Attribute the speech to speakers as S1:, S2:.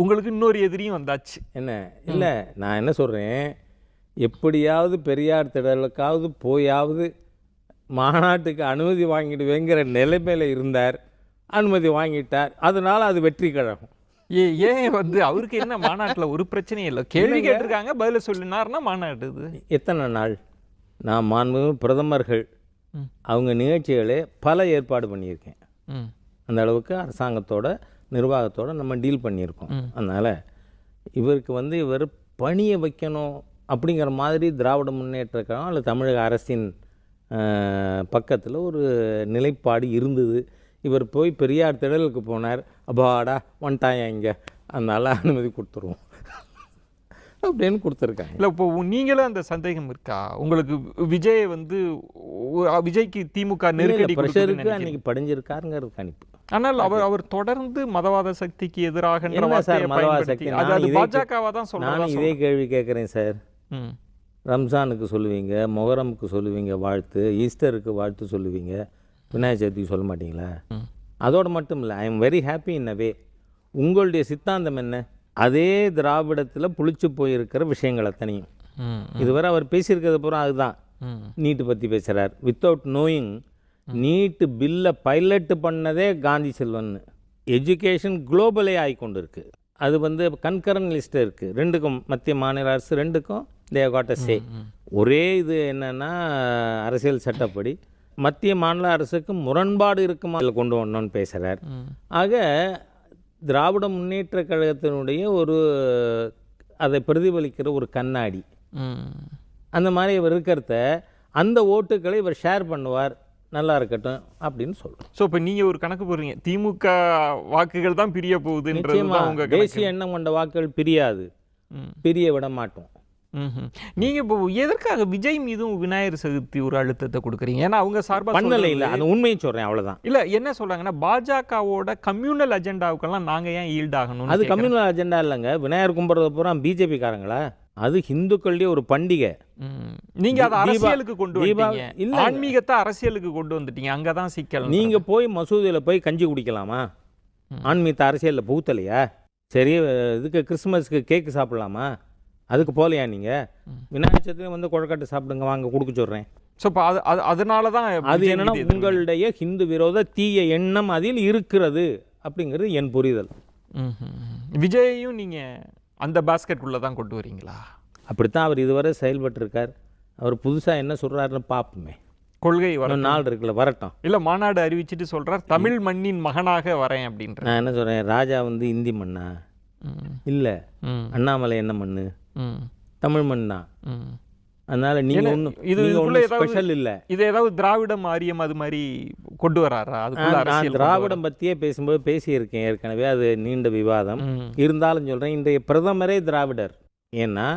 S1: உங்களுக்கு இன்னொரு எதிரியும் வந்தாச்சு.
S2: என்ன இல்லை, நான் என்ன சொல்கிறேன், எப்படியாவது பெரியார் திடலுக்காவது போயாவது மாநாட்டுக்கு அனுமதி வாங்கிடுவேங்கிற நிலைமையில் இருந்தார். அனுமதி வாங்கிட்டார். அதனால் அது வெற்றி கழகம்.
S1: ஏன் வந்து அவருக்கு என்ன மாநாட்டில் ஒரு பிரச்சனையும் இல்லை. கேள்வி கேட்டிருக்காங்க, பதில சொல்லினார்னா மாநாடு இது
S2: எத்தனை நாள் நான் மாண்புமிகு பிரதமர்கள் அவங்க நிகழ்ச்சிகளே பல ஏற்பாடு பண்ணியிருக்கேன். அந்த அளவுக்கு அரசாங்கத்தோட நிர்வாகத்தோடு நம்ம டீல் பண்ணியிருக்கோம். அதனால் இவருக்கு வந்து இவர் பணியை வைக்கணும் அப்படிங்கிற மாதிரி திராவிட முன்னேற்ற கழகம் அல்லது தமிழக அரசின் பக்கத்தில் ஒரு நிலைப்பாடு இருந்தது. இவர் போய் பெரியார் திடலுக்கு போனார். அப்பாடா வந்துட்டாங்க இங்கே, அதனால் அனுமதி கொடுத்துருவோம் அப்படின்னு கொடுத்துருக்காங்க.
S1: இல்லை, இப்போ நீங்களும் அந்த சந்தேகம் இருக்கா உங்களுக்கு? விஜய் வந்து விஜய்க்கு திமுக நெருக்கடி
S2: பிரஷருக்கு அன்னைக்கு படிஞ்சிருக்காருங்கிறது கணிப்பு.
S1: ஆனால் அவர் தொடர்ந்து மதவாத சக்திக்கு எதிராக பாஜகவா தான் சொல்றாரு.
S2: நான் இதே கேள்வி கேட்குறேன் சார். ரம்ஜானுக்கு சொல்லுவீங்க, மொஹரமுக்கு சொல்லுவீங்க வாழ்த்து, ஈஸ்டருக்கு வாழ்த்து சொல்லுவீங்க, விநாயகர் சதுர்த்திக்கு சொல்ல மாட்டீங்களா? அதோடு மட்டும் இல்லை, I am very happy in a way. உங்களுடைய சித்தாந்தம் என்ன? அதே திராவிடத்தில் புளிச்சு போயிருக்கிற விஷயங்கள் அத்தனையும் இதுவரை அவர் பேசியிருக்கிறது பூரா அதுதான். நீட்டு பற்றி பேசுகிறார். வித்தவுட் நோயிங் நீட்டு பில்லை பைலட் பண்ணதே காந்தி செல்வன்னு. எஜுகேஷன் குளோபலே ஆகிக்கொண்டு இருக்குது. அது வந்து கன்கரண்ட் லிஸ்ட்டு இருக்குது. ரெண்டுக்கும் மத்திய மாநில அரசு ரெண்டுக்கும் தே காட் அ சே. ஒரே இது என்னென்னா அரசியல் சட்டப்படி மத்திய மாநில அரசுக்கு முரண்பாடு இருக்குமா கொண்டு வரணும்னு பேசுகிறார். ஆக திராவிட முன்னேற்ற கழகத்தினுடைய ஒரு அதை பிரதிபலிக்கிற ஒரு கண்ணாடி அந்த மாதிரி இவர் இருக்கிறத அந்த ஓட்டுக்களை இவர் ஷேர் பண்ணுவார். நல்லா இருக்கட்டும் அப்படின்னு சொல்கிறோம்.
S1: ஸோ இப்போ நீங்கள் ஒரு கணக்கு போடுறீங்க, திமுக வாக்குகள் தான் பிரிய போகுதுன்றது.
S2: தேசிய எண்ணம் கொண்ட வாக்குகள் பிரியாது, பிரிய விட மாட்டோம்.
S1: நீங்கள் இப்போ எதற்காக விஜய் மீதும் விநாயகர் சதுர்த்தி ஒரு அழுத்தத்தை கொடுக்குறீங்க? ஏன்னா அவங்க சார்பாக
S2: பண்ணலை. இல்லை, அந்த உண்மையை சொல்கிறேன், அவ்வளோதான்.
S1: இல்லை, என்ன சொல்கிறாங்கன்னா பாஜகவோட கம்யூனல் அஜெண்டாவுக்கெல்லாம் நாங்கள் ஏன் ஈல்ட் ஆகணும்?
S2: அது கம்யூனல் அஜெண்டா இல்லைங்க. விநாயகர் கும்பிட்றது பூரா பிஜேபி காரங்களா? அது ஹிந்துக்களுடைய ஒரு பண்டிகை.
S1: நீங்க அதை அரசியலுக்கு கொண்டு வந்துட்டீங்க. இல்ல, ஆன்மீகத்தை அரசியலுக்கு கொண்டு வந்துட்டீங்க. அங்கதான் சிக்கல்.
S2: நீங்க போய் மசூதியில் போய் கஞ்சி குடிக்கலாமா? ஆன்மீகத்தை அரசியலில் புகுத்தலையா? சரி, இதுக்கு கிறிஸ்துமஸ்க்கு கேக்கு சாப்பிடலாமா? அதுக்கு போகலையா நீங்கள்? விநாயகர் சதுர்த்தி வந்து கொழக்கட்டை சாப்பிடுங்க, வாங்க கொடுக்க சொல்கிறேன்.
S1: ஸோ இப்போ அதனால தான்
S2: அது என்னன்னா உங்களுடைய ஹிந்து விரோத தீய எண்ணம் அதில் இருக்கிறது அப்படிங்கிறது என் புரிதல்.
S1: விஜயையும் நீங்கள் அந்த பாஸ்கெட்டுக்குள்ளே தான் கொண்டு வரீங்களா?
S2: அப்படித்தான் அவர் இதுவரை செயல்பட்டுருக்கார். அவர் புதுசாக என்ன சொல்கிறாருன்னு பார்ப்போமே.
S1: கொள்கை
S2: நாள் இருக்குல்ல, வரட்டும்.
S1: இல்லை, மாநாடு அறிவிச்சிட்டு சொல்கிறார் தமிழ் மண்ணின் மகனாக வரேன் அப்படின்ற. நான்
S2: என்ன சொல்கிறேன், ராஜா வந்து இந்தி மண்ணா? இல்லை, அண்ணாமலை என்ன மண்ணு? தமிழ் மண் தான். அதனால நீங்கள் ஒன்றும் இது ஸ்பெஷல் இல்லை.
S1: இது ஏதாவது திராவிடம் ஆரியம் அது மாதிரி கொண்டு வராரா?
S2: நான் திராவிடம் பற்றியே பேசும்போது பேசியிருக்கேன் ஏற்கனவே. அது நீண்ட விவாதம். இருந்தாலும் சொல்கிறேன், இன்றைய பிரதமரே திராவிடர். ஏன்னா